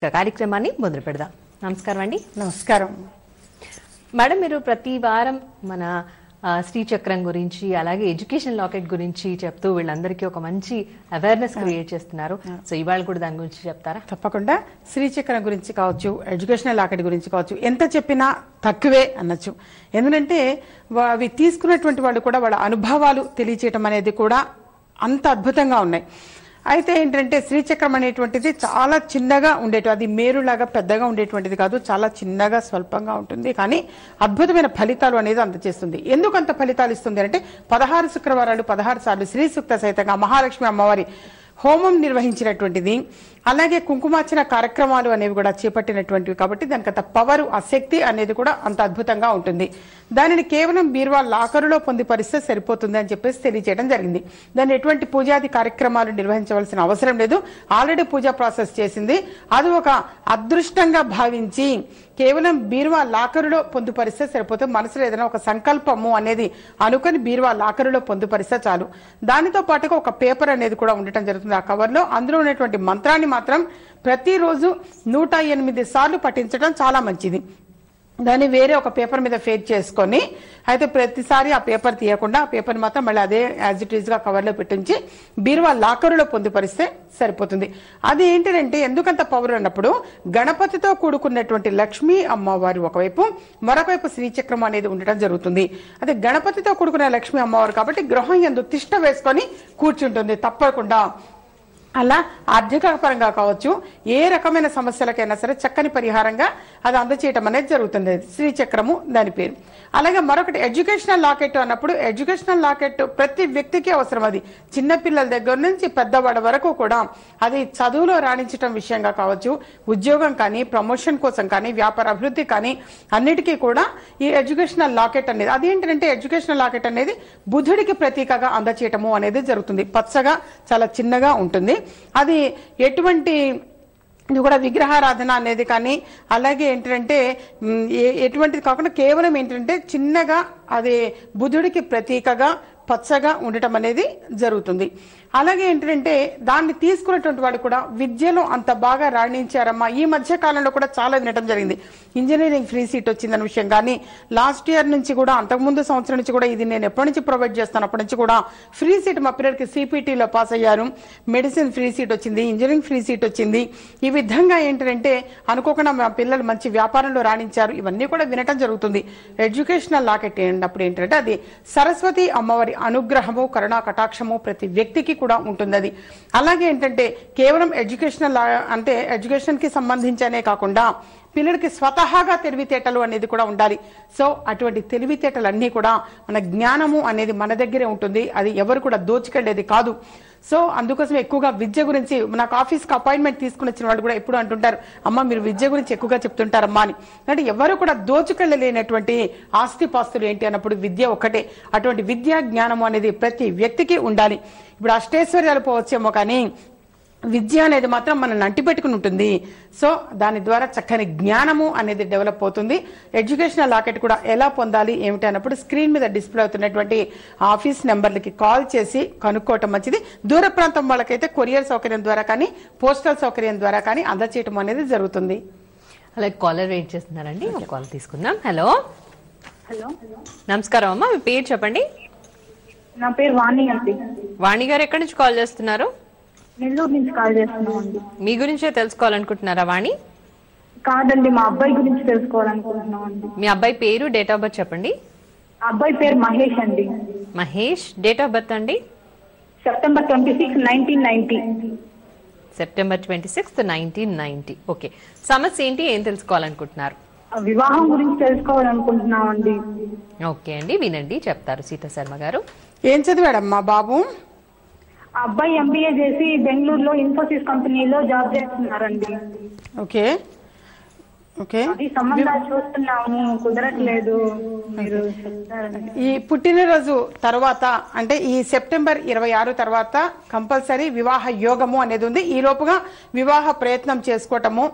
కార్యక్రమాన్ని మొదలు పెడదాం. నమస్కారం అండి. నమస్కారం మేడం, మీరు ప్రతి వారం మన శ్రీచక్రం గురించి అలాగే ఎడ్యుకేషన్ లాకెట్ గురించి చెప్తూ వీళ్ళందరికీ ఒక మంచి అవేర్నెస్ క్రియేట్ చేస్తున్నారు. సో ఇవాళ కూడా దాని గురించి చెప్తారా? తప్పకుండా. శ్రీచక్రం గురించి కావచ్చు, ఎడ్యుకేషనల్ లాకెట్ గురించి కావచ్చు, ఎంత చెప్పినా తక్కువే అనొచ్చు. ఎందుకంటే అవి తీసుకున్నటువంటి వాళ్ళు కూడా వాళ్ళ అనుభవాలు తెలియచేయటం అనేది కూడా అంత అద్భుతంగా ఉన్నాయి. అయితే ఏంటంటే శ్రీచక్రం అనేటువంటిది చాలా చిన్నగా ఉండేటి, అది మేరులాగా పెద్దగా ఉండేటువంటిది కాదు, చాలా చిన్నగా స్వల్పంగా ఉంటుంది, కానీ అద్భుతమైన ఫలితాలు అనేది అందజేస్తుంది. ఎందుకు అంత ఫలితాలు ఇస్తుంది అంటే 16 శుక్రవారాలు 16 సార్లు శ్రీ సూక్త సహితంగా మహాలక్ష్మి అమ్మవారి హోమం నిర్వహించినటువంటిది, అలాగే కుంకుమార్చన కార్యక్రమాలు అనేవి కూడా చేపట్టినటువంటివి. కాబట్టి దానికి అంత పవర్, ఆ శక్తి అనేది కూడా అంత అద్భుతంగా ఉంటుంది. దానిని కేవలం బీరువా లాకరులో పొందుపరిస్తే సరిపోతుంది అని చెప్పేసి తెలియజేయడం జరిగింది. దాన్ని ఎటువంటి పూజాది కార్యక్రమాలు నిర్వహించవలసిన అవసరం లేదు. ఆల్రెడీ పూజా ప్రాసెస్ చేసింది. అది ఒక అదృష్టంగా భావించి కేవలం బీరువా లాకరులో పొందుపరిస్తే సరిపోతుంది. మనసులో ఏదైనా ఒక సంకల్పము అనేది అనుకుని బీరువా లాకరులో పొందుపరిస్తే చాలు. దానితో పాటుగా ఒక పేపర్ అనేది కూడా ఉండటం జరుగుతుంది. ఆ కవర్లో అందులో ఉన్నటువంటి మంత్రాన్ని మాత్రం ప్రతిరోజు 108 సార్లు పఠించడం చాలా మంచిది. దాన్ని వేరే ఒక పేపర్ మీద ఫేక్ చేసుకొని, అయితే ప్రతిసారి ఆ పేపర్ తీయకుండా ఆ పేపర్ మాత్రం మళ్ళీ అదే యాజ్ ఇట్ ఈజ్ గా కవర్లో పెట్టించి బీరువా లాకరులో పొందుపరిస్తే సరిపోతుంది. అది ఏంటంటే ఎందుకంత పవర్ అన్నప్పుడు గణపతితో కూడుకున్నటువంటి లక్ష్మీ అమ్మవారు ఒకవైపు, మరొక వైపు శ్రీచక్రం అనేది ఉండటం జరుగుతుంది. అదే గణపతితో కూడుకున్న లక్ష్మీ అమ్మవారు కాబట్టి గృహం యందు తిష్ట వేసుకొని కూర్చుంటుంది తప్పకుండా. అలా ఆర్థిక పరంగా కావచ్చు, ఏ రకమైన సమస్యలకైనా సరే చక్కని పరిహారంగా అది అందచేయటం అనేది జరుగుతుంది. శ్రీచక్రము దాని పేరు. అలాగే మరొకటి ఎడ్యుకేషనల్ లాకెట్ అన్నప్పుడు, ఎడ్యుకేషనల్ లాకెట్ ప్రతి వ్యక్తికి అవసరం. అది చిన్నపిల్లల దగ్గర నుంచి పెద్దవాళ్ళ వరకు కూడా, అది చదువులో రాణించటం విషయంగా కావచ్చు, ఉద్యోగం కానీ, ప్రమోషన్ కోసం కానీ, వ్యాపార అభివృద్ధి కానీ, అన్నిటికీ కూడా ఈ ఎడ్యుకేషనల్ లాకెట్ అనేది, అదేంటంటే ఎడ్యుకేషనల్ లాకెట్ అనేది బుధుడికి ప్రతీకగా అందచేయటము అనేది జరుగుతుంది. పచ్చగా చాలా చిన్నగా ఉంటుంది. అది ఎటువంటి ఇది కూడా విగ్రహారాధన అనేది కానీ, అలాగే ఏంటంటే ఎటువంటిది కాకుండా కేవలం ఏంటంటే చిన్నగా అది బుధుడికి ప్రతీకగా పచ్చగా ఉండటం అనేది జరుగుతుంది. అలాగే ఏంటంటే దాన్ని తీసుకున్నటువంటి వాడు కూడా విద్యలో అంత బాగా రాణించారమ్మా. ఈ మధ్య కాలంలో కూడా చాలా వినటం జరిగింది. ఇంజనీరింగ్ ఫ్రీ సీట్ వచ్చిందన్న విషయం కానీ, లాస్ట్ ఇయర్ నుంచి కూడా, అంతకుముందు సంవత్సరం నుంచి కూడా, ఇది నేను ఎప్పటి నుంచి ప్రొవైడ్ చేస్తాను అప్పటి నుంచి కూడా ఫ్రీ సీట్ మా పిల్లలకి సిపిటీలో పాస్ అయ్యారు. మెడిసిన్ ఫ్రీ సీట్ వచ్చింది, ఇంజనీరింగ్ ఫ్రీ సీట్ వచ్చింది. ఈ విధంగా ఏంటంటే అనుకోకుండా మా పిల్లలు మంచి వ్యాపారంలో రాణించారు. ఇవన్నీ కూడా వినటం జరుగుతుంది. ఎడ్యుకేషనల్ లాకెట్ అన్నప్పుడు ఏంటంటే అది సరస్వతి అమ్మవారి అనుగ్రహము, కరుణా కటాక్షము ప్రతి వ్యక్తికి కూడా ఉంటుంది. అది అలాగే ఏంటంటే కేవలం ఎడ్యుకేషనల్ అంటే ఎడ్యుకేషన్ కి సంబంధించనే కాకుండా పిల్లలకి స్వతహాగా తెలివితేటలు అనేది కూడా ఉండాలి. సో అటువంటి తెలివితేటలన్నీ కూడా మన జ్ఞానము అనేది మన దగ్గరే ఉంటుంది. అది ఎవరు కూడా దోచుకెళ్లేది కాదు. సో అందుకోసం ఎక్కువగా విద్య గురించి, నాకు ఆఫీస్కి అపాయింట్మెంట్ తీసుకుని వచ్చిన వాళ్ళు కూడా ఎప్పుడు అంటుంటారు, అమ్మ మీరు విద్య గురించి ఎక్కువగా చెప్తుంటారమ్మా అని. అంటే ఎవరు కూడా దోచుకెళ్ళలేనటువంటి ఆస్తిపాస్తులు ఏంటి అన్నప్పుడు విద్య ఒక్కటే. అటువంటి విద్యా జ్ఞానము అనేది ప్రతి వ్యక్తికి ఉండాలి. ఇప్పుడు అష్టైశ్వర్యాలు పోవచ్చేమో కానీ విద్య అనేది మాత్రం మనం అంటిపెట్టుకుని ఉంటుంది. సో దాని ద్వారా చక్కని జ్ఞానము అనేది డెవలప్ అవుతుంది. ఎడ్యుకేషనల్ లాకెట్ కూడా ఎలా పొందాలి ఏమిటి అన్నప్పుడు స్క్రీన్ మీద డిస్ప్లే అవుతున్నటువంటి ఆఫీస్ నెంబర్లకి కాల్ చేసి కనుక్కోవటం మంచిది. దూర ప్రాంతం వాళ్ళకైతే కొరియర్ సౌకర్యం ద్వారా కానీ, పోస్టల్ సౌకర్యం ద్వారా కానీ అందచేయటం అనేది జరుగుతుంది. అలాగే కాలర్ వెయిట్ చేస్తున్నారండి, ఒక కాల్ తీసుకుందాం. హలో. హలో, నమస్కారం అమ్మా, మీ పేరు చెప్పండి. నా పేరు వాణి అండి. వాణి గారు ఎక్కడి నుంచి కాల్ చేస్తున్నారు? నెల్లూరు నుంచి కాల్ చేస్తున్నామండి. మీ గురించే తెలుసుకోవాలనుకుంటున్నారా వాణి? కాదండి, మా అబ్బాయి గురించి తెలుసుకోవాలనుకుంటున్నామండి. మీ అబ్బాయి పేరు, డేట్ ఆఫ్ బర్త్ చెప్పండి. అబ్బాయి పేరు మహేష్ అండి. మహేష్, డేట్ ఆఫ్ బర్త్ అండి? సెప్టెంబర్ 26, 1990. సెప్టెంబర్ 26, 1990. ఓకే, సమస్య ఏంటి, ఏం తెలుసుకోవాలనుకుంటున్నారు? వివాహం గురించి తెలుసుకోవాలనుకుంటున్నామండి. ఓకే అండి, వినండి, చెప్తారు సీతా శర్మ గారు. ఏం చదివాడమ్మా బాబు? అబ్బాయి ఎంబీఏ చేసి బెంగళూరులో ఇన్ఫోసిస్ కంపెనీలో జాబ్ చేస్తున్నారండి. Okay okay. అది సంబంధాలు చూస్తున్నాము, కుదరట్లేదు, మీరు చెప్తారండి. ఈ పుట్టినరోజు తర్వాత అంటే ఈ సెప్టెంబర్ 26 తర్వాత కంపల్సరీ వివాహ యోగము అనేది ఉంది. ఈ లోపుగా వివాహ ప్రయత్నం చేసుకోవటము,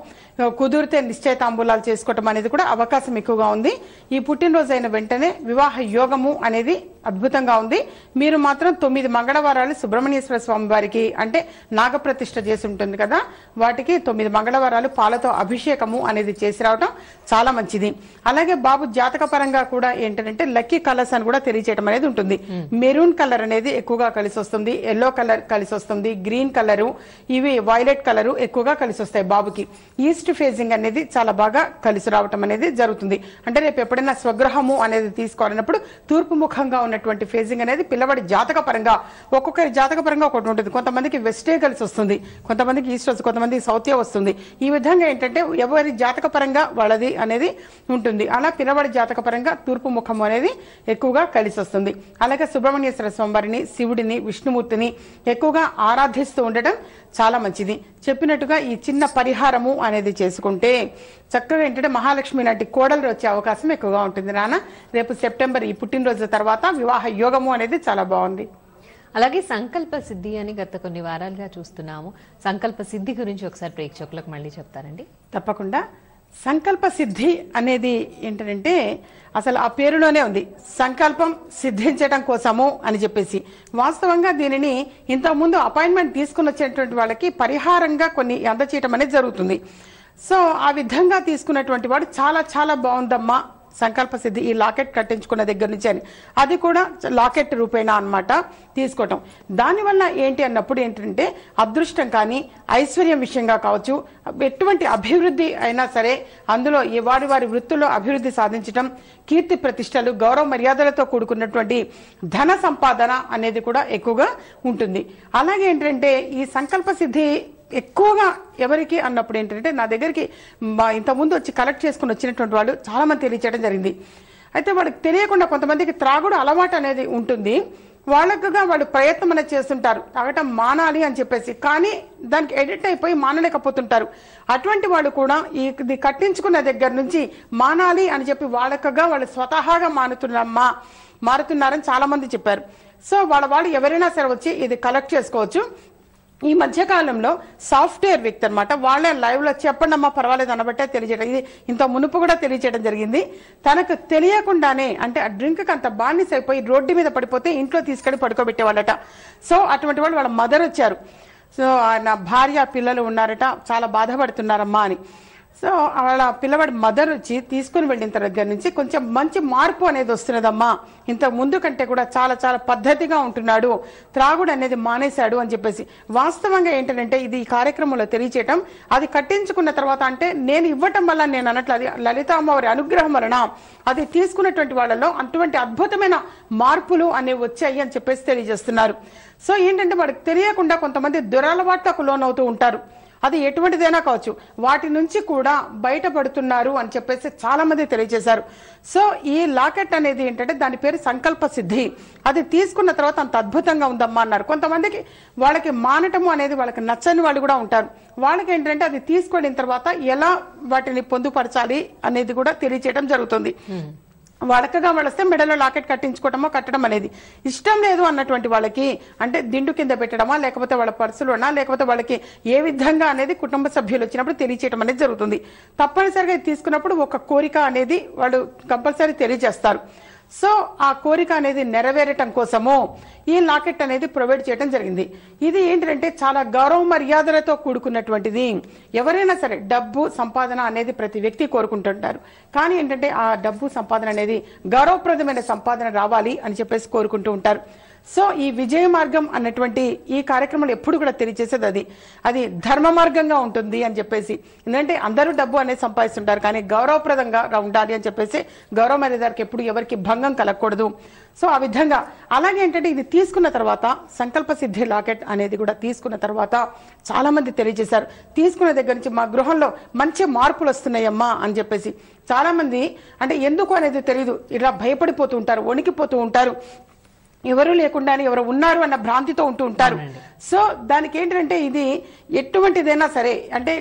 కుదిరితే నిశ్చయితాంబూలాలు చేసుకోవటం అనేది కూడా అవకాశం ఎక్కువగా ఉంది. ఈ పుట్టినరోజు అయిన వెంటనే వివాహ యోగము అనేది అద్భుతంగా ఉంది. మీరు మాత్రం 9 మంగళవారాలు సుబ్రహ్మణ్యేశ్వర స్వామి వారికి అంటే నాగప్రతిష్ఠ చేసి ఉంటుంది కదా, వాటికి 9 మంగళవారాలు పాలతో అభిషేకము అనేది చేసి రావడం చాలా మంచిది. అలాగే బాబు జాతక పరంగా కూడా ఏంటంటే లక్కీ కలర్స్ అని కూడా తెలియచేయడం అనేది ఉంటుంది. మెరూన్ కలర్ అనేది ఎక్కువగా కలిసి వస్తుంది, ఎల్లో కలర్ కలిసి వస్తుంది, గ్రీన్ కలరు, ఇవి వైలెట్ కలరు ఎక్కువగా కలిసి వస్తాయి బాబుకి. ఈస్ట్ ఫేసింగ్ అనేది చాలా బాగా కలిసి రావటం అనేది జరుగుతుంది. అంటే రేపు ఎప్పుడైనా స్వగృహము అనేది తీసుకోవాలన్నప్పుడు తూర్పు ముఖంగా ఉన్నటువంటి ఫేసింగ్ అనేది పిల్లవాడి జాతక పరంగా ఒక్కొక్కరి జాతక పరంగా ఒకటి ఉంటుంది. కొంతమందికి వెస్టే కలిసి వస్తుంది, కొంతమందికి ఈస్ట్ వస్తుంది, కొంతమందికి సౌతే వస్తుంది. ఈ విధంగా ఏంటంటే ఎవరి జాతక పరంగా వాళ్ళది అనేది ఉంటుంది. అలా పిల్లవాడి జాతక పరంగా తూర్పు ముఖం అనేది ఎక్కువగా కలిసి వస్తుంది. అలాగే సుబ్రహ్మణ్యేశ్వర స్వామివారిని, శివుడిని, విష్ణుమూర్తిని ఎక్కువగా ఆరాధిస్తూ ఉండటం చాలా మంచిది. చెప్పినట్టుగా ఈ చిన్న పరిహారము అనేది చేసుకుంటే చక్కగా ఏంటంటే మహాలక్ష్మి లాంటి కోడలు వచ్చే అవకాశం ఎక్కువగా ఉంటుంది. నాన్న రేపు సెప్టెంబర్ ఈ పుట్టినరోజు తర్వాత వివాహ యోగము అనేది చాలా బాగుంది. అలాగే సంకల్ప సిద్ధి అని గత కొన్ని వారాలుగా చూస్తున్నాము. సంకల్ప సిద్ధి గురించి ఒకసారి ప్రేక్షకులకు మళ్ళీ చెప్తారండి? తప్పకుండా. సంకల్ప సిద్ధి అనేది ఏంటంటే అసలు ఆ పేరులోనే ఉంది, సంకల్పం సిద్ధించడం కోసము అని చెప్పేసి. వాస్తవంగా దీనిని ఇంతకుముందు అపాయింట్మెంట్ తీసుకుని వచ్చేటువంటి వాళ్ళకి పరిహారంగా కొన్ని అందచేయటం అనేది జరుగుతుంది. సో ఆ విధంగా తీసుకున్నటువంటి వాడు చాలా చాలా బాగుందమ్మా సంకల్ప సిద్ధి ఈ లాకెట్ కట్టించుకున్న దగ్గర నుంచి అని, అది కూడా లాకెట్ రూపేణా అన్నమాట తీసుకోవటం. దానివల్ల ఏంటి అన్నప్పుడు ఏంటంటే అదృష్టం కానీ ఐశ్వర్యం విషయంగా కావచ్చు, ఎటువంటి అభివృద్ధి అయినా సరే అందులో వారి వారి వృత్తుల్లో అభివృద్ధి సాధించడం, కీర్తి ప్రతిష్టలు, గౌరవ మర్యాదలతో కూడుకున్నటువంటి ధన సంపాదన అనేది కూడా ఎక్కువగా ఉంటుంది. అలాగే ఏంటంటే ఈ సంకల్ప సిద్ధి ఎక్కువగా ఎవరికి అన్నప్పుడు ఏంటంటే నా దగ్గరికి ఇంతకుముందు వచ్చి కలెక్ట్ చేసుకుని వచ్చినటువంటి వాళ్ళు చాలా మంది తెలియచేయడం జరిగింది. అయితే వాళ్ళకి తెలియకుండా కొంతమందికి త్రాగుడు అలవాటు అనేది ఉంటుంది. వాళ్ళకుగా వాళ్ళు ప్రయత్నం అనేది చేస్తుంటారు తాగటం మానాలి అని చెప్పేసి, కానీ దానికి ఎడిట్ అయిపోయి మానలేకపోతుంటారు. అటువంటి వాళ్ళు కూడా ఇది కట్టించుకున్న దగ్గర నుంచి మానాలి అని చెప్పి వాళ్ళకుగా వాళ్ళు స్వతహాగా మారుతున్నారని చాలా మంది చెప్పారు. సో వాళ్ళు ఎవరైనా సరే వచ్చి ఇది కలెక్ట్ చేసుకోవచ్చు. ఈ మధ్యకాలంలో సాఫ్ట్వేర్ వ్యక్తి అనమాట వాళ్ళే లైవ్ లో చెప్పండి అమ్మా పర్వాలేదు అనబట్టే తెలియజేయడం, ఇది ఇంత మునుపు కూడా తెలియజేయడం జరిగింది. తనకు తెలియకుండానే అంటే ఆ డ్రింక్ అంత బానిస అయిపోయి రోడ్డు మీద పడిపోతే ఇంట్లో తీసుకెళ్లి పడుకోబెట్టేవాళ్ళట. సో అటువంటి వాళ్ళు వాళ్ళ మదర్ వచ్చారు. సో నా భార్య పిల్లలు ఉన్నారట, చాలా బాధపడుతున్నారమ్మా అని. సో వాళ్ళ పిల్లవాడి మదర్ వచ్చి తీసుకుని వెళ్ళిన దగ్గర నుంచి కొంచెం మంచి మార్పు అనేది వస్తున్నదమ్మా, ఇంత ముందు కంటే కూడా చాలా చాలా పద్ధతిగా ఉంటున్నాడు, త్రాగుడు అనేది మానేశాడు అని చెప్పేసి. వాస్తవంగా ఏంటంటే ఇది ఈ కార్యక్రమంలో తెలియచేయటం, అది కట్టించుకున్న తర్వాత అంటే నేను ఇవ్వటం వల్ల నేను అన్నట్లు అది లలిత అమ్మవారి అనుగ్రహం వలన అది తీసుకున్నటువంటి వాళ్ళలో అటువంటి అద్భుతమైన మార్పులు అనేవి వచ్చాయి అని చెప్పేసి తెలియజేస్తున్నారు. సో ఏంటంటే వాడికి తెలియకుండా కొంతమంది దురలవాట్లకు లోనవుతూ ఉంటారు, అది ఎటువంటిదైనా కావచ్చు, వాటి నుంచి కూడా బయటపడుతున్నారు అని చెప్పేసి చాలా మంది తెలియజేశారు. సో ఈ లాకెట్ అనేది ఏంటంటే దాని పేరు సంకల్ప సిద్ధి. అది తీసుకున్న తర్వాత అంత అద్భుతంగా ఉందమ్మా అన్నారు. కొంతమందికి వాళ్ళకి మానటము అనేది వాళ్ళకి నచ్చని వాళ్ళు కూడా ఉంటారు. వాళ్ళకి ఏంటంటే అది తీసుకున్న తర్వాత ఎలా వాటిని పొందుపరచాలి అనేది కూడా తెలియచేయడం జరుగుతుంది. వడకగా వస్తే మెడలో లాకెట్ కట్టించుకోవటమో కట్టడం అనేది ఇష్టం లేదు అన్నటువంటి వాళ్ళకి అంటే దిండు కింద పెట్టడమా, లేకపోతే వాళ్ళ పర్సులోనా, లేకపోతే వాళ్ళకి ఏ విధంగా అనేది కుటుంబ సభ్యులు వచ్చినప్పుడు తెలియచేయడం అనేది జరుగుతుంది. తప్పనిసరిగా తీసుకున్నప్పుడు ఒక కోరిక అనేది వాళ్ళు కంపల్సరీ తెలియజేస్తారు. సో ఆ కోరిక అనేది నెరవేరటం కోసము ఈ లాకెట్ అనేది ప్రొవైడ్ చేయడం జరిగింది. ఇది ఏంటంటే చాలా గౌరవ మర్యాదలతో కూడుకున్నటువంటిది. ఎవరైనా సరే డబ్బు సంపాదన అనేది ప్రతి వ్యక్తి కోరుకుంటుంటారు, కానీ ఏంటంటే ఆ డబ్బు సంపాదన అనేది గౌరవప్రదమైన సంపాదన రావాలి అని చెప్పేసి కోరుకుంటూ ఉంటారు. సో ఈ విజయ మార్గం అన్నటువంటి ఈ కార్యక్రమాలు ఎప్పుడు కూడా తెలియజేసేది అది ధర్మ మార్గంగా ఉంటుంది అని చెప్పేసి. ఎందుకంటే అందరూ డబ్బు అనేది సంపాదిస్తుంటారు, కానీ గౌరవప్రదంగా ఉండాలి అని చెప్పేసి గౌరవ మర్యాదకి ఎప్పుడు ఎవరికి భంగం కలగకూడదు. సో ఆ విధంగా అలాగే ఏంటంటే ఇది తీసుకున్న తర్వాత సంకల్ప సిద్ధి లాకెట్ అనేది కూడా తీసుకున్న తర్వాత చాలా మంది తెలియజేశారు, తీసుకున్న దగ్గర నుంచి మా గృహంలో మంచి మార్పులు వస్తున్నాయమ్మా అని చెప్పేసి. చాలా మంది అంటే ఎందుకు అనేది తెలియదు, ఇలా భయపడిపోతూ ఉంటారు, వణికిపోతూ ఉంటారు. ఎవరు లేకుండానే ఎవరు ఉన్నారు అన్న భ్రాంతితో ఉంటూ ఉంటారు. సో దానికి ఏంటంటే ఇది ఎటువంటిదైనా సరే అంటే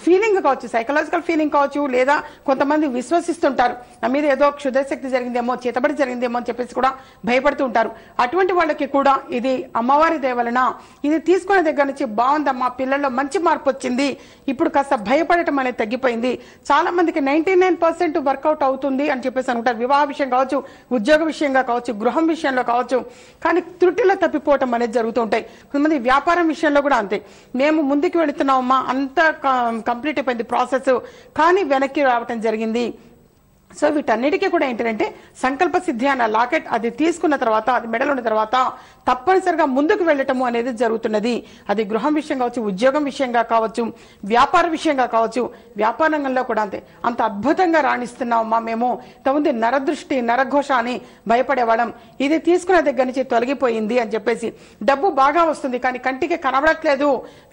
ఫీలింగ్ కావచ్చు, సైకలాజికల్ ఫీలింగ్ కావచ్చు, లేదా కొంతమంది విశ్వసిస్తుంటారు నా మీద ఏదో క్షుద్రశక్తి జరిగిందేమో, చేతబడి జరిగిందేమో అని చెప్పేసి కూడా భయపడుతూ ఉంటారు. అటువంటి వాళ్ళకి కూడా ఇది అమ్మవారి దయ వలన ఇది తీసుకునే దగ్గర నుంచి బాగుందమ్మా, పిల్లల్లో మంచి మార్పు వచ్చింది, ఇప్పుడు కాస్త భయపడటం అనేది తగ్గిపోయింది, చాలా మందికి 99% వర్కౌట్ అవుతుంది అని చెప్పేసి అనుకుంటారు. వివాహ విషయం కావచ్చు, ఉద్యోగ విషయంగా కావచ్చు, గృహం విషయంలో కావచ్చు, కానీ త్రుటిలో తప్పిపోవటం అనేది జరుగుతూ ఉంటాయి. కొంతమంది వ్యాపారం విషయంలో కూడా అంతే, మేము ముందుకు వెళుతున్నామమ్మా, అంతా కంప్లీట్ అయిపోయింది ప్రాసెస్, కానీ వెనక్కి రావటం జరిగింది. సో వీటన్నిటికీ కూడా ఏంటంటే సంకల్ప సిద్ధి అన్న లాకెట్ అది తీసుకున్న తర్వాత, అది మెడలో ఉన్న తర్వాత తప్పనిసరిగా ముందుకు వెళ్ళటము అనేది జరుగుతున్నది. అది గృహం విషయం కావచ్చు, ఉద్యోగం విషయంగా కావచ్చు, వ్యాపార విషయంగా కావచ్చు, వ్యాపార రంగంలో కూడా అంతే. అంత అద్భుతంగా రాణిస్తున్నామమ్మా మేము, ఇంతకుముందు నరదృష్టి నరఘోష అని భయపడేవాళ్ళం, ఇది తీసుకున్న దగ్గర నుంచి తొలగిపోయింది అని చెప్పేసి, డబ్బు బాగా వస్తుంది కానీ కంటికి కనబడట్లేదు,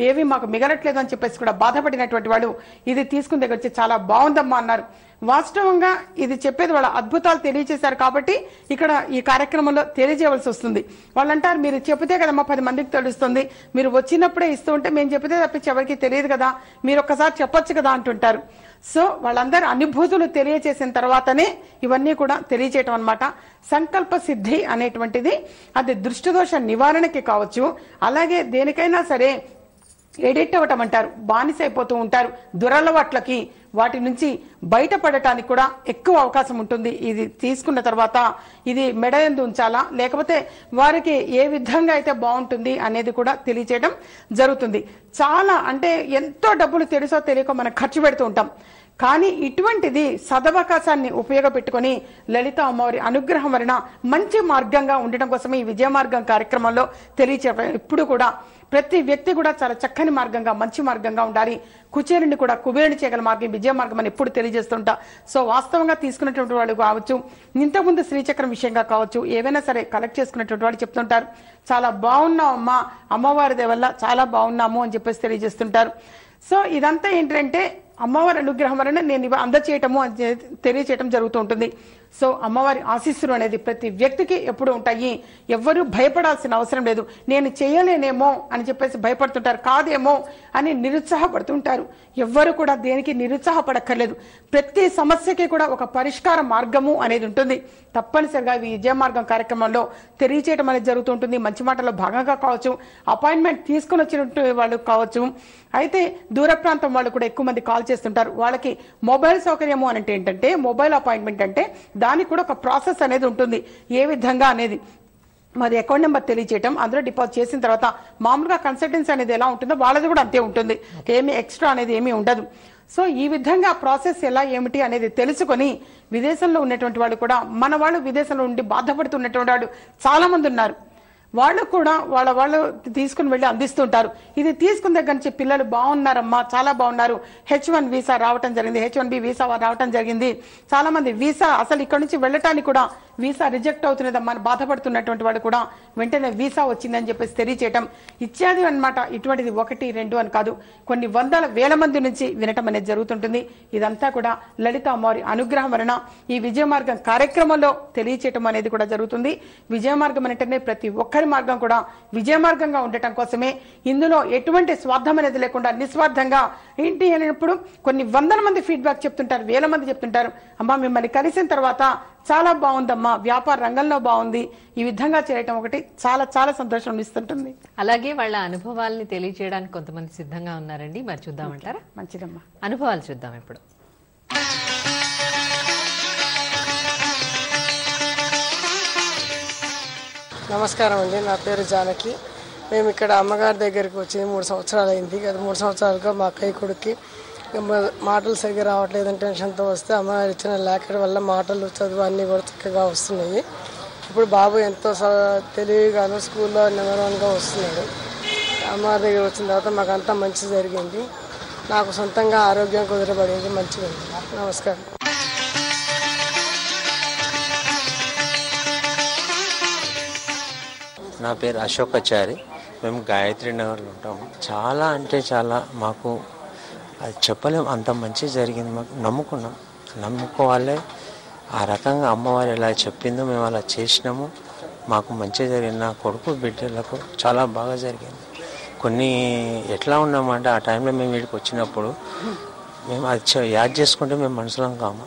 ఏవి మాకు మిగలట్లేదు అని చెప్పేసి కూడా బాధపడినటువంటి వాళ్ళు ఇది తీసుకున్న దగ్గర నుంచి చాలా బాగుందమ్మా అన్నారు. వాస్తవంగా ఇది చెప్పేది వాళ్ళ అద్భుతాలు తెలియజేశారు కాబట్టి ఇక్కడ ఈ కార్యక్రమంలో తెలియజేయవలసి వస్తుంది. వాళ్ళు అంటారు మీరు చెబితే కదమ్మా 10 మందికి తెలుస్తుంది, మీరు వచ్చినప్పుడే ఇస్తూ ఉంటే మేము చెబితే తప్పించి ఎవరికి తెలియదు కదా, మీరు ఒక్కసారి చెప్పొచ్చు కదా అంటుంటారు. సో వాళ్ళందరూ అనుభూతులు తెలియజేసిన తర్వాతనే ఇవన్నీ కూడా తెలియజేయటం అనమాట. సంకల్ప సిద్ధి అనేటువంటిది అది దృష్టిదోష నివారణకి కావచ్చు, అలాగే దేనికైనా సరే ఎడిట్ అవ్వటం అంటారు, బానిస అయిపోతూ ఉంటారు దురలవాట్లకి, వాటి నుంచి బయటపడటానికి కూడా ఎక్కువ అవకాశం ఉంటుంది. ఇది తీసుకున్న తర్వాత ఇది మెడ యందు ఉంచాలా, లేకపోతే వారికి ఏ విధంగా అయితే బాగుంటుంది అనేది కూడా తెలియచేయడం జరుగుతుంది. చాలా అంటే ఎంతో డబ్బులు తెలుసో తెలియకో మనం ఖర్చు పెడుతూ ఉంటాం, కానీ ఇటువంటిది సదవకాశాన్ని ఉపయోగపెట్టుకుని లలిత అమ్మవారి అనుగ్రహం వలన మంచి మార్గంగా ఉండటం కోసమే ఈ విజయ మార్గం కార్యక్రమంలో తెలియచే ఇప్పుడు కూడా ప్రతి వ్యక్తి కూడా చాలా చక్కని మార్గంగా మంచి మార్గంగా ఉండాలి, కుచేరుని కూడా కుబేరుని చేయగల మార్గం విజయ మార్గం అని ఎప్పుడు తెలియజేస్తుంటా. సో వాస్తవంగా తీసుకున్నటువంటి వాళ్ళు కావచ్చు, ఇంతకుముందు శ్రీచక్రం విషయంగా కావచ్చు, ఏవైనా సరే కలెక్ట్ చేసుకున్నటువంటి వాళ్ళు చెప్తుంటారు చాలా బాగున్నాం అమ్మా, అమ్మవారి దయ వల్ల చాలా బాగున్నాము అని చెప్పేసి తెలియజేస్తుంటారు. సో ఇదంతా ఏంటంటే అమ్మవారి అనుగ్రహం వలన నేను ఇవి అందచేయటము అని తెలియచేయటం జరుగుతూ ఉంటుంది. సో అమ్మవారి ఆశీస్సులు అనేది ప్రతి వ్యక్తికి ఎప్పుడు ఉంటాయి, ఎవ్వరూ భయపడాల్సిన అవసరం లేదు. నేను చేయలేనేమో అని చెప్పేసి భయపడుతుంటారు, కాదేమో అని నిరుత్సాహపడుతుంటారు. ఎవ్వరు కూడా దేనికి నిరుత్సాహపడక్కర్లేదు, ప్రతి సమస్యకి కూడా ఒక పరిష్కార మార్గము అనేది ఉంటుంది. తప్పనిసరిగా విజయ మార్గం కార్యక్రమంలో తెలియచేయడం అనేది జరుగుతుంటుంది. మంచి మాటలో భాగంగా కావచ్చు, అపాయింట్మెంట్ తీసుకుని వచ్చినట్టు వాళ్ళు కావచ్చు, అయితే దూర ప్రాంతం వాళ్ళు కూడా ఎక్కువ మంది కాల్ చేస్తుంటారు. వాళ్ళకి మొబైల్ సౌకర్యము అని అంటే ఏంటంటే మొబైల్ అపాయింట్మెంట్ అంటే దానికి కూడా ఒక ప్రాసెస్ అనేది ఉంటుంది, ఏ విధంగా అనేది మరి అకౌంట్ నెంబర్ తెలియచేయటం, అందులో డిపాజిట్ చేసిన తర్వాత మామూలుగా కన్సల్టెన్సీ అనేది ఎలా ఉంటుందో వాళ్ళది కూడా అంతే ఉంటుంది, ఏమి ఎక్స్ట్రా అనేది ఏమీ ఉండదు. సో ఈ విధంగా ప్రాసెస్ ఎలా ఏమిటి అనేది తెలుసుకొని విదేశంలో ఉన్నటువంటి వాళ్ళు కూడా, మన వాళ్ళు విదేశంలో ఉండి బాధపడుతున్నటువంటి వాళ్ళు చాలా మంది ఉన్నారు, వాళ్ళు కూడా వాళ్ళు తీసుకుని వెళ్ళి అందిస్తుంటారు. ఇది తీసుకున్న దగ్గర నుంచి పిల్లలు బాగున్నారమ్మా, చాలా బాగున్నారు, H1 వీసా రావటం జరిగింది, H1B వీసా రావటం జరిగింది, చాలా మంది వీసా అసలు ఇక్కడ నుంచి వెళ్ళటానికి కూడా వీసా రిజెక్ట్ అవుతున్నదమ్మా అని బాధపడుతున్నటువంటి వాళ్ళు కూడా వెంటనే వీసా వచ్చిందని చెప్పేసి తెలియచేయటం ఇత్యాది అన్నమాట. ఇటువంటిది 1, 2 అని కాదు, కొన్ని వందల వేల మంది నుంచి వినటం అనేది జరుగుతుంటుంది. ఇదంతా కూడా లలిత అమ్మవారి అనుగ్రహం వలన ఈ విజయ మార్గం కార్యక్రమంలో తెలియచేయటం అనేది కూడా జరుగుతుంది. విజయ మార్గం అంటే ప్రతి ఒక్కరి మార్గం కూడా విజయ మార్గంగా ఉండటం కోసమే, ఇందులో ఎటువంటి స్వార్థం అనేది లేకుండా నిస్వార్థంగా ఏంటి అనేప్పుడు కొన్ని వందల మంది ఫీడ్బ్యాక్ చెప్తుంటారు, వేల మంది చెప్తుంటారు, అమ్మా మిమ్మల్ని కలిసిన తర్వాత చాలా బాగుందమ్మా, వ్యాపార రంగంలో బాగుంది, ఈ విధంగా చేయటం ఒకటి చాలా చాలా సంతోషం ఇస్తుంటుంది. అలాగే వాళ్ళ అనుభవాల్ని తెలియజేయడానికి కొంతమంది సిద్ధంగా ఉన్నారండి, మరి చూద్దామంటారా? మంచిదమ్మా, అనుభవాలు చూద్దాం ఇప్పుడు. నమస్కారం అండి, నా పేరు జానకి. మేము ఇక్కడ అమ్మగారి దగ్గరికి వచ్చి 3 సంవత్సరాలు అయింది. గత 3 సంవత్సరాలుగా మా కై కొడుక్కి మాటలు సరిగ్గా రావట్లేదని టెన్షన్తో వస్తే అమ్మగారు ఇచ్చిన లాకెట్ వల్ల మాటలు చదువు అన్నీ కూడా చక్కగా వస్తున్నాయి. ఇప్పుడు బాబు ఎంతో తెలివిగాను స్కూల్లో నెంబర్ 1గా వస్తున్నాడు. అమ్మగారి దగ్గర వచ్చిన తర్వాత మాకు అంతా మంచి జరిగింది, నాకు సొంతంగా ఆరోగ్యం కుదిరబడింది, మంచిగా ఉంది. నమస్కారం. నా పేరు అశోకాచారి. మేము గాయత్రి నగర్లో ఉంటాము. చాలా అంటే చాలా మాకు అది చెప్పలేము, అంత మంచి జరిగింది. మాకు నమ్ముకోవాలే, ఆ రకంగా అమ్మవారు ఎలా చెప్పిందో మేము అలా చేసినాము. మాకు మంచిగా జరిగింది. నా కొడుకు బిడ్డలకు చాలా బాగా జరిగింది. కొన్ని ఎట్లా ఉన్నామంటే ఆ టైంలో మేము వీడికి వచ్చినప్పుడు మేము అది యాడ్ చేసుకుంటే మేము మనుషులం కాము.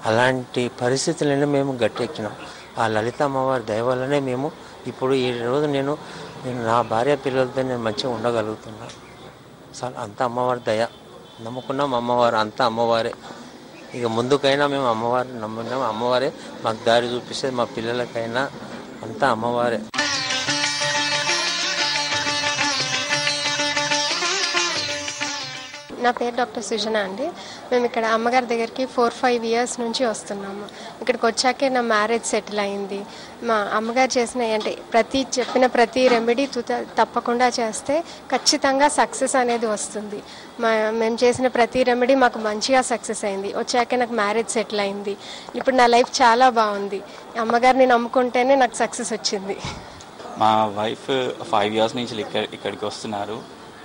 అలాంటి పరిస్థితులనే మేము గట్టెక్కినాం. ఆ లలిత అమ్మవారి దయ వల్లనే మేము ఇప్పుడు ఈ రోజు నేను నా భార్య పిల్లలతో నేను మంచిగా ఉండగలుగుతున్నాను. అసలు అంత అమ్మవారి దయ. నమ్ముకున్నాం అమ్మవారు, అంత అమ్మవారే. ఇక ముందుకైనా మేము అమ్మవారిని నమ్మున్నాం. అమ్మవారే మాకు దారి చూపిస్తే మా పిల్లలకైనా అంతా అమ్మవారే. నా పేరు డాక్టర్ సుజన అండి. మేము ఇక్కడ అమ్మగారి దగ్గరికి 4-5 ఇయర్స్ నుంచి వస్తున్నాము. ఇక్కడికి వచ్చాకే నా మ్యారేజ్ సెటిల్ అయింది. మా అమ్మగారు చేసిన అంటే చెప్పిన ప్రతి రెమెడీ తప్పకుండా చేస్తే ఖచ్చితంగా సక్సెస్ అనేది వస్తుంది. మేము చేసిన ప్రతి రెమెడీ మాకు మంచిగా సక్సెస్ అయింది. వచ్చాకే నాకు మ్యారేజ్ సెటిల్ అయింది. ఇప్పుడు నా లైఫ్ చాలా బాగుంది. అమ్మగారిని నమ్ముకుంటేనే నాకు సక్సెస్ వచ్చింది. మా వైఫ్ 5 ఇయర్స్ నుంచి ఇక్కడికి వస్తున్నారు.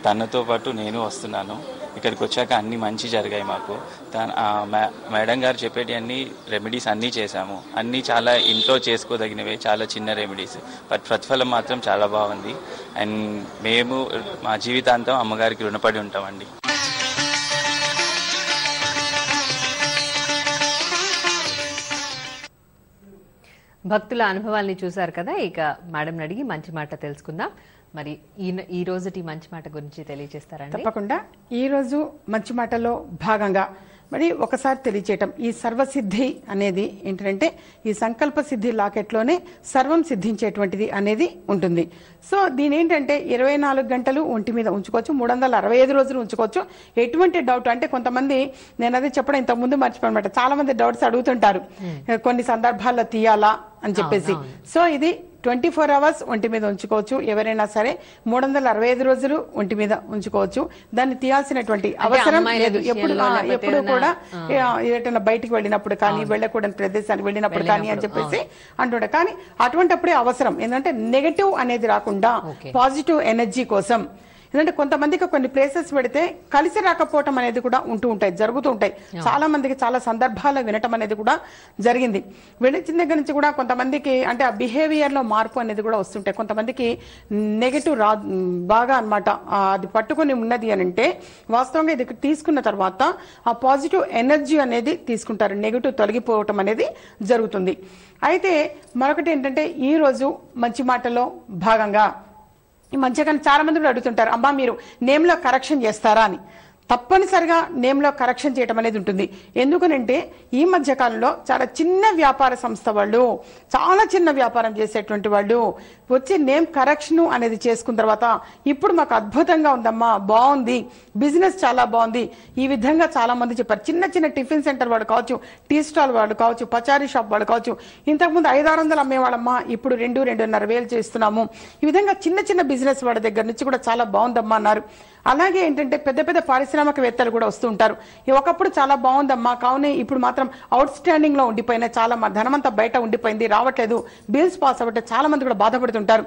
తనతో పాటు నేను వస్తున్నాను. ఇక్కడికి వచ్చాక అన్నీ మంచి జరిగాయి మాకు. మేడం గారు చెప్పేటి అన్ని రెమెడీస్ అన్నీ చేశాము. అన్నీ చాలా ఇంట్లో చేసుకోదగినవే, చాలా చిన్న రెమెడీస్. బట్ ప్రతిఫలం మాత్రం చాలా బాగుంది. అండ్ మేము మా జీవితాంతం అమ్మగారికి రుణపడి ఉంటామండి. భక్తుల అనుభవాల్ని చూశారు కదా. ఇక మేడం అడిగి మంచి మాట తెలుసుకుందాం. మరి ఈ రోజుటి మంచి మాట గురించి తెలియజేస్తారండి? తప్పకుండా. ఈ రోజు మంచి మాటలో భాగంగా మరి ఒకసారి తెలియచేయటం, ఈ సర్వసిద్ధి అనేది ఏంటంటే ఈ సంకల్ప సిద్ధి లాకెట్లోనే సర్వం సిద్ధించేటువంటిది అనేది ఉంటుంది. సో దీని ఏంటంటే 24 గంటలు ఒంటి మీద ఉంచుకోవచ్చు, 365 రోజులు ఉంచుకోవచ్చు. ఎటువంటి డౌట్ అంటే కొంతమంది, నేను అదే చెప్పడం ఇంతకు ముందు మర్చిపోయానమాట, చాలా మంది డౌట్స్ అడుగుతుంటారు కొన్ని సందర్భాల్లో తీయాలా అని చెప్పేసి. సో ఇది 24 అవర్స్ ఒంటి మీద ఉంచుకోవచ్చు. ఎవరైనా సరే 365 రోజులు ఒంటి మీద ఉంచుకోవచ్చు. దాన్ని తీయాల్సినటువంటి అవసరం లేదు. ఎప్పుడు కూడా ఎటైనా బయటికి వెళ్ళినప్పుడు కానీ, వెళ్ళకూడని ప్రదేశానికి వెళ్ళినప్పుడు కానీ అని చెప్పేసి అంటుండే. కానీ అటువంటిప్పుడే అవసరం ఏంటంటే నెగటివ్ అనేది రాకుండా పాజిటివ్ ఎనర్జీ కోసం. ఎందుకంటే కొంతమందికి కొన్ని ప్లేసెస్ పెడితే కలిసి రాకపోవటం అనేది కూడా జరుగుతూ ఉంటాయి. చాలా మందికి చాలా సందర్భాల్లో వినటం అనేది కూడా జరిగింది. వెళ్ళిన దగ్గర నుంచి కూడా కొంతమందికి అంటే ఆ బిహేవియర్ లో మార్పు అనేది కూడా వస్తుంటాయి. కొంతమందికి నెగటివ్ బాగా అన్నమాట అది పట్టుకుని ఉన్నది అని అంటే వాస్తవంగా ఇది తీసుకున్న తర్వాత ఆ పాజిటివ్ ఎనర్జీ అనేది తీసుకుంటారు, నెగటివ్ తొలగిపోవటం అనేది జరుగుతుంది. అయితే మరొకటి ఏంటంటే ఈ రోజు మంచి మాటలో భాగంగా ఈ మధ్యకాలం చాలా మంది కూడా అడుగుతుంటారు, అమ్మా మీరు నేమ్లో కరెక్షన్ చేస్తారా అని. తప్పనిసరిగా నేమ్లో కరెక్షన్ చేయటం అనేది ఉంటుంది. ఎందుకనంటే ఈ మధ్య కాలంలో చాలా చిన్న వ్యాపార సంస్థ వాళ్ళు, చాలా చిన్న వ్యాపారం చేసేటువంటి వాళ్ళు వచ్చి నేమ్ కరెక్షన్ అనేది చేసుకున్న తర్వాత ఇప్పుడు మాకు అద్భుతంగా ఉందమ్మా, బాగుంది, బిజినెస్ చాలా బాగుంది, ఈ విధంగా చాలా మంది చెప్పారు. చిన్న చిన్న టిఫిన్ సెంటర్ వాళ్ళు కావచ్చు, టీ స్టాల్ వాళ్ళు కావచ్చు, పచారీ షాప్ వాళ్ళు కావచ్చు, ఇంతకుముందు 500-600 అమ్మేవాళ్ళమ్మా, ఇప్పుడు 2,000-2,500 చేస్తున్నాము. ఈ విధంగా చిన్న చిన్న బిజినెస్ వాళ్ళ దగ్గర నుంచి కూడా చాలా బాగుందమ్మా అన్నారు. అలాగే ఏంటంటే పెద్ద పెద్ద పారిశ్రామికవేత్తలు కూడా వస్తూ ఉంటారు. ఒకప్పుడు చాలా బాగుందమ్మా, కావునే ఇప్పుడు మాత్రం అవుట్ స్టాండింగ్ లో ఉండిపోయినా, చాలా ధనమంతా బయట ఉండిపోయింది, రావట్లేదు, బిల్స్ పాస్ అవ్వట్లేదు, చాలా మంది కూడా బాధపడుతుంటారు.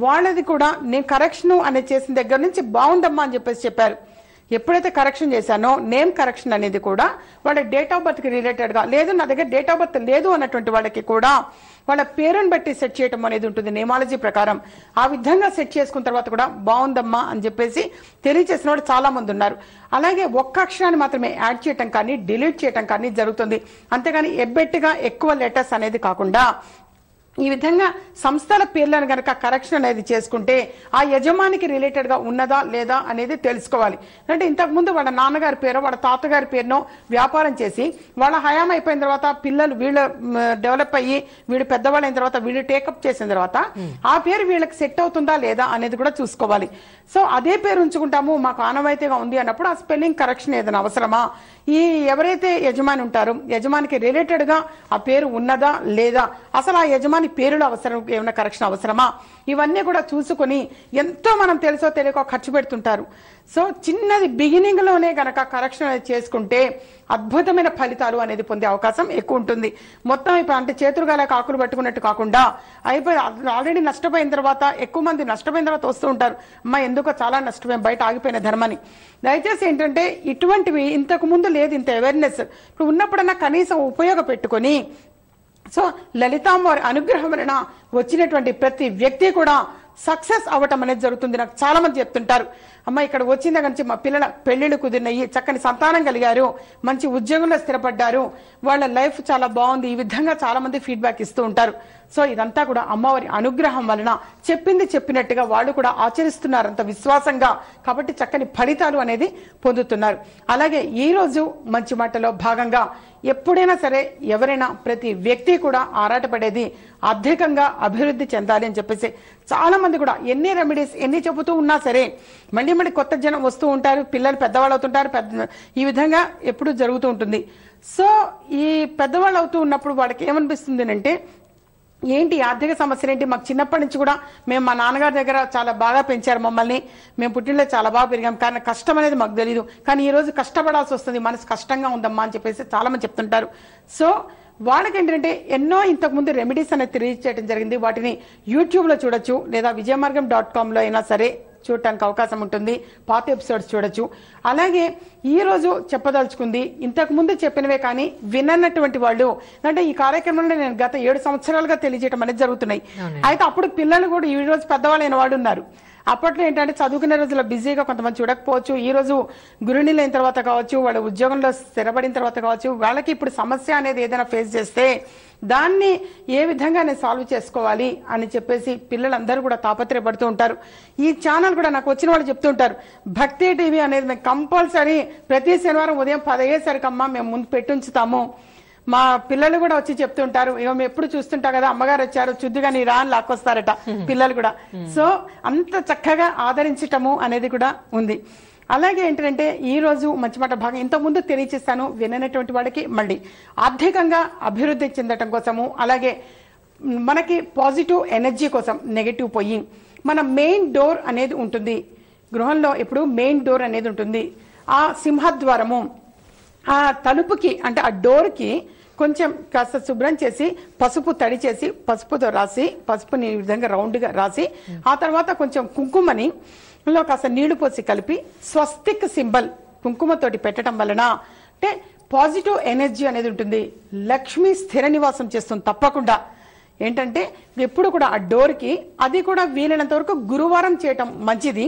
వాళ్ళది కూడా నేను కరెక్షన్ అనేది చేసిన దగ్గర నుంచి బాగుందమ్మా అని చెప్పేసి చెప్పారు. ఎప్పుడైతే కరెక్షన్ చేశానో నేమ్ కరెక్షన్ అనేది కూడా వాళ్ళ డేట్ ఆఫ్ బర్త్ కి రిలేటెడ్ గా, లేదు నా దగ్గర డేట్ ఆఫ్ బర్త్ లేదు అన్నటువంటి వాళ్ళకి కూడా వాళ్ళ పేరుని బట్టి సెట్ చేయటం అనేది ఉంటుంది నేమాలజీ ప్రకారం. ఆ విధంగా సెట్ చేసుకున్న తర్వాత కూడా బాగుందమ్మా అని చెప్పేసి తెలియజేసిన వాళ్ళు చాలా మంది ఉన్నారు. అలాగే ఒక్క అక్షరాన్ని మాత్రమే యాడ్ చేయటం కానీ డిలీట్ చేయటం కానీ జరుగుతుంది. అంతేగాని ఎబ్బెట్టుగా ఎక్కువ లెటర్స్ అనేది కాకుండా ఈ విధంగా సంస్థల పేర్లను గనక కరెక్షన్ అనేది చేసుకుంటే ఆ యజమానికి రిలేటెడ్ గా ఉన్నదా లేదా అనేది తెలుసుకోవాలి. అంటే ఇంతకు ముందు వాళ్ళ నాన్నగారి పేరు, వాళ్ళ తాతగారి పేరునో వ్యాపారం చేసి వాళ్ళ హయాం అయిపోయిన తర్వాత పిల్లలు వీళ్ళు డెవలప్ అయ్యి వీళ్ళు పెద్దవాళ్ళు అయిన తర్వాత వీళ్ళు టేకప్ చేసిన తర్వాత ఆ పేరు వీళ్ళకి సెట్ అవుతుందా లేదా అనేది కూడా చూసుకోవాలి. సో అదే పేరు ఉంచుకుంటాము, మాకు ఆనవాయితీగా ఉంది అన్నప్పుడు ఆ స్పెల్లింగ్ కరెక్షన్ ఏదైనా అవసరమా, ఈ ఎవరైతే యజమాని ఉంటారో యజమానికి రిలేటెడ్ గా ఆ పేరు ఉన్నదా లేదా, అసలు ఆ యజమాని పేరులో అవసరం ఏమైనా కరెక్షన్ అవసరమా, ఇవన్నీ కూడా చూసుకుని ఎంతో మనం తెలుసో తెలియకో ఖర్చు పెడుతుంటారు. సో చిన్నది బిగినింగ్ లోనే గనక కరెక్షన్ అనేది చేసుకుంటే అద్భుతమైన ఫలితాలు అనేది పొందే అవకాశం ఎక్కువ ఉంటుంది. మొత్తం ఇప్పుడు అంటే చేతురుగాల కాకులు పట్టుకున్నట్టు కాకుండా అయిపోయి ఆల్రెడీ నష్టపోయిన తర్వాత, ఎక్కువ మంది నష్టపోయిన తర్వాత వస్తూ ఉంటారు, అమ్మ ఎందుకో చాలా నష్టపోయాం, బయట ఆగిపోయిన ధర్మని. దయచేసి ఏంటంటే ఇటువంటివి ఇంతకు ముందు లేదు, ఇంత అవేర్నెస్ ఇప్పుడు ఉన్నప్పుడన్నా కనీసం ఉపయోగపెట్టుకొని సో లలితామ్మవారి అనుగ్రహం వలన వచ్చినటువంటి ప్రతి వ్యక్తి కూడా సక్సెస్ అవ్వటం అనేది జరుగుతుంది. నాకు చాలా మంది చెప్తుంటారు, అమ్మ ఇక్కడ వచ్చిన దగ్గర నుంచి మా పిల్లల పెళ్లిళ్ళు కుదిరినాయి, చక్కని సంతానం కలిగారు, మంచి ఉద్యోగంలో స్థిరపడ్డారు, వాళ్ళ లైఫ్ చాలా బాగుంది, ఈ విధంగా చాలా మంది ఫీడ్బ్యాక్ ఇస్తూ ఉంటారు. సో ఇదంతా కూడా అమ్మవారి అనుగ్రహం వలన చెప్పింది చెప్పినట్టుగా వాళ్ళు కూడా ఆచరిస్తున్నారు అంత విశ్వాసంగా, కాబట్టి చక్కని ఫలితాలు అనేది పొందుతున్నారు. అలాగే ఈ రోజు మంచి మాటలో భాగంగా ఎప్పుడైనా సరే ఎవరైనా ప్రతి వ్యక్తి కూడా ఆరాటపడేది అధికంగా అభివృద్ధి చెందాలి అని చెప్పేసి చాలా మంది కూడా ఎన్ని రెమెడీస్ ఎన్ని చెబుతూ ఉన్నా సరే మళ్ళీ మళ్ళీ కొత్త జనం వస్తూ ఉంటారు, పిల్లలు పెద్దవాళ్ళు అవుతుంటారు, ఈ విధంగా ఎప్పుడు జరుగుతూ ఉంటుంది. సో ఈ పెద్దవాళ్ళు అవుతూ ఉన్నప్పుడు వాళ్ళకి ఏమనిపిస్తుంది అంటే ఏంటి ఆర్థిక సమస్యలు ఏంటి, మాకు చిన్నప్పటి నుంచి కూడా మేము మా నాన్నగారి దగ్గర చాలా బాగా పెంచారు మమ్మల్ని, మేము పుట్టినలో చాలా బాగా పెరిగాం, కానీ కష్టం అనేది మాకు తెలియదు, కానీ ఈ రోజు కష్టపడాల్సి వస్తుంది, మనసు కష్టంగా ఉందమ్మా అని చెప్పేసి చాలా మంది చెప్తుంటారు. సో వాళ్ళకి ఏంటంటే ఎన్నో ఇంతకుముందు రెమెడీస్ అనేది తెలియజేయడం జరిగింది. వాటిని యూట్యూబ్ లో చూడొచ్చు, లేదా విజయమార్గం.com లో అయినా సరే చూడటానికి అవకాశం ఉంటుంది, పాత ఎపిసోడ్స్ చూడొచ్చు. అలాగే ఈ రోజు చెప్పదలుచుకుంది ఇంతకు ముందు చెప్పినవే కానీ వినన్నటువంటి వాళ్ళు, అంటే ఈ కార్యక్రమంలో నేను గత 7 సంవత్సరాలుగా తెలియజేయడం అనేది జరుగుతున్నాయి. అయితే అప్పుడు పిల్లలు కూడా ఈ రోజు పెద్దవాళ్ళైన వాళ్ళు ఉన్నారు. అప్పట్లో ఏంటంటే చదువుకునే రోజుల్లో బిజీగా కొంతమంది చూడకపోవచ్చు, ఈ రోజు గృహిణులు అయిన తర్వాత కావచ్చు, వాళ్ళ ఉద్యోగంలో స్థిరపడిన తర్వాత కావచ్చు, వాళ్ళకి ఇప్పుడు సమస్య అనేది ఏదైనా ఫేస్ చేస్తే దాన్ని ఏ విధంగా నేను సాల్వ్ చేసుకోవాలి అని చెప్పేసి పిల్లలందరూ కూడా తాపత్రయపడుతూ ఉంటారు. ఈ ఛానల్ కూడా నాకు వచ్చిన వాళ్ళు చెప్తూ ఉంటారు, భక్తి టీవీ అనేది మేము కంపల్సరీ ప్రతి శనివారం ఉదయం 10 అయ్యేసరికమ్మా మేము ముందు పెట్టుంచుతాము. మా పిల్లలు కూడా వచ్చి చెప్తుంటారు, ఇక మేము ఎప్పుడు చూస్తుంటా కదా అమ్మగారు వచ్చారు చుద్దుగా నీ రా అని లాక్కొస్తారట పిల్లలు కూడా. సో అంత చక్కగా ఆదరించటము అనేది కూడా ఉంది. అలాగే ఏంటంటే ఈ రోజు మంచి మాట భాగం ఇంతకుముందు తెలియచేస్తాను, విననటువంటి వాళ్ళకి మళ్ళీ ఆర్థికంగా అభివృద్ధి చెందటం కోసము, అలాగే మనకి పాజిటివ్ ఎనర్జీ కోసం నెగటివ్ పోయి మన మెయిన్ డోర్ అనేది ఉంటుంది గృహంలో, ఎప్పుడు మెయిన్ డోర్ అనేది ఉంటుంది. ఆ సింహద్వారము ఆ తలుపుకి అంటే ఆ డోర్కి కొంచెం కాస్త శుభ్రం చేసి పసుపు తడి చేసి పసుపుతో రాసి, పసుపుని ఈ విధంగా రౌండ్గా రాసి, ఆ తర్వాత కొంచెం కుంకుమని కాస్త నీళ్లు పోసి కలిపి స్వస్తిక్ సింబల్ కుంకుమతోటి పెట్టడం వలన అంటే పాజిటివ్ ఎనర్జీ అనేది ఉంటుంది, లక్ష్మి స్థిర నివాసం చేస్తుంది తప్పకుండా. ఏంటంటే ఎప్పుడు కూడా ఆ డోర్కి అది కూడా వీలైనంత వరకు గురువారం చేయటం మంచిది.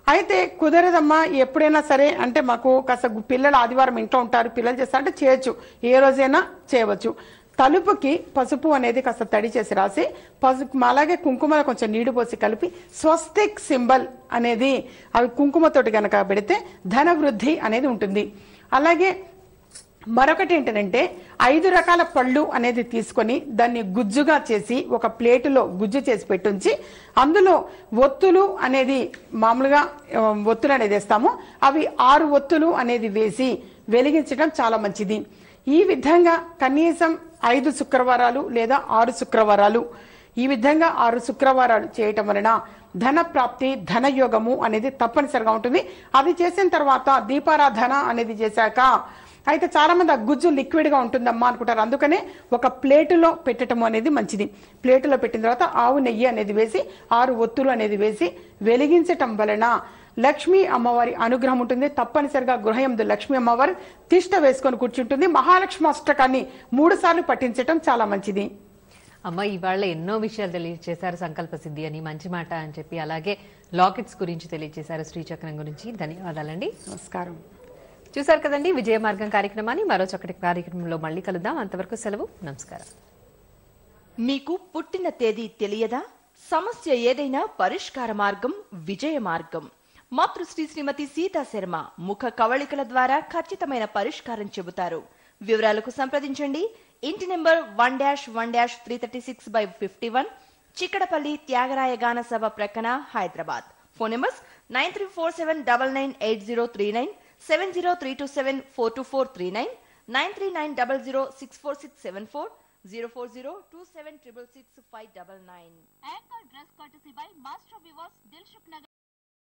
అయితే కుదరదమ్మా ఎప్పుడైనా సరే అంటే మాకు కాస్త పిల్లలు ఆదివారం ఇంట్లో ఉంటారు, పిల్లలు చేస్తారంటే చేయొచ్చు, ఏ రోజైనా చేయవచ్చు. తలుపుకి పసుపు అనేది కాస్త తడి చేసి రాసి పసుపు అలాగే కుంకుమలో కొంచెం నీళ్లు పోసి కలిపి స్వస్తిక్ సింబల్ అనేది అవి కుంకుమతోటి కనుక పెడితే ధన వృద్ధి అనేది ఉంటుంది. అలాగే మరొకటి ఏంటంటే 5 రకాల పళ్ళు అనేది తీసుకొని దాన్ని గుజ్జుగా చేసి ఒక ప్లేటులో గుజ్జు చేసి పెట్టుంచి అందులో ఒత్తులు అనేది మామూలుగా ఒత్తులు అనేది వేస్తాము, అవి 6 ఒత్తులు అనేది వేసి వెలిగించడం చాలా మంచిది. ఈ విధంగా కనీసం 5 శుక్రవారాలు లేదా 6 శుక్రవారాలు ఈ విధంగా 6 శుక్రవారాలు చేయటం వలన ధన ప్రాప్తి ధన యోగము అనేది తప్పనిసరిగా ఉంటుంది. అది చేసిన తర్వాత దీపారాధన అనేది చేశాక అయితే చాలా మంది ఆ గుజ్జు లిక్విడ్ గా ఉంటుందమ్మా అనుకుంటారు, అందుకనే ఒక ప్లేటులో పెట్టడం అనేది మంచిది. ప్లేటులో పెట్టిన తర్వాత ఆవు నెయ్యి అనేది వేసి 6 ఒత్తులు అనేది వేసి వెలిగించటం వలన లక్ష్మీ అమ్మవారి అనుగ్రహం ఉంటుంది. తప్పనిసరిగా గృహయందు లక్ష్మీ అమ్మవారు తిష్ట వేసుకొని కూర్చుంటుంది. మహాలక్ష్మి అష్టకాన్ని 3 సార్లు పఠించటం చాలా మంచిది. అమ్మ ఇవాళ ఎన్నో విషయాలు తెలియజేశారు, సంకల్ప సిద్ధి అని, మంచి మాట అని చెప్పి, అలాగే లాకెట్స్ గురించి తెలియజేశారు, శ్రీచక్రం గురించి. ధన్యవాదాలండి. నమస్కారం. చూసారు కదండి విజయ మార్గం కార్యక్రమాన్ని. మరో చక్కటి కార్యక్రమంలో మళ్ళీ కలుద్దాం. అంతవరకు సెలవు, నమస్కారం. మీకు పుట్టిన తేదీ తెలియదా? సమస్య ఏదైనా పరిష్కార మార్గం విజయ మార్గం. మాతృశ్రీ శ్రీమతి సీతా శర్మ ముఖ కవళికల ద్వారా ఖచ్చితమైన పరిష్కారం చెబుతారు. వివరాలకు సంప్రదించండి. ఇంటి నెంబర్ 1-1-336/51, చిక్కడపల్లి త్యాగరాయ గాన సభ ప్రక్కన, Hyderabad. Phone numbers 9347998039, 7032742439, 9390064674, 04027666599. Anchor dress courtesy by Master Weavers, Dilshuk Nagar.